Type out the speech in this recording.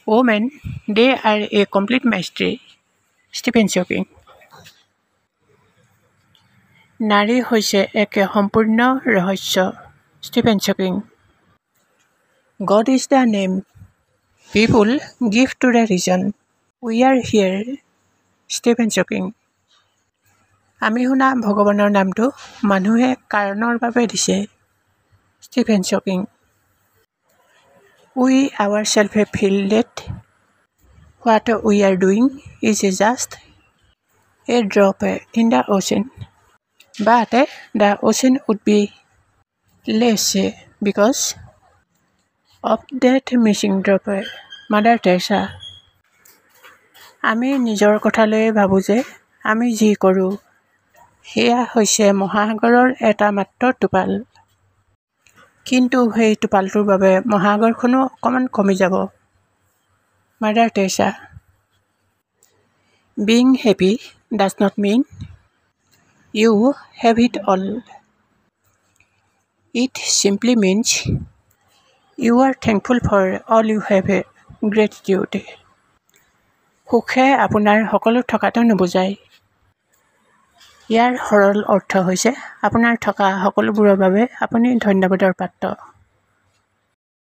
Women, they are a complete mystery. Stephen Hawking. নাৰী হৈছে এক সম্পূৰ্ণ ৰহস্য। Stephen Hawking. God is the name people give to the reason we are here. Stephen Hawking. আমি শুনা ভগৱানৰ নামটো মানুহে কাৰণৰ বাবে দিছে। Stephen Hawking. We ourselves feel that what we are doing is just a drop in the ocean, but the ocean would be less because of that missing drop. Mother Teresa. আমি নিজৰ কথালৈ ভাবোঁ যে আমি যি কৰোঁ সেয়া হৈছে মহাসাগৰৰ এটা মাত্ৰ টোপাল, কিন্তু সেই টোপালটোৰ বাবে মহাসাগৰখনো অকণমান কমি যাব। Mother Teresa. Being happy does not mean you have it all. It simply means you are thankful for all you have. Gratitude. সুখে আপোনাৰ সকলো থকাটো নুবুজায়। ইয়াৰ সৰল অৰ্থ হৈছে আপোনাৰ থকা সকলোবোৰৰ বাবে আপুনি ধন্যবাদৰ পাত্ৰ।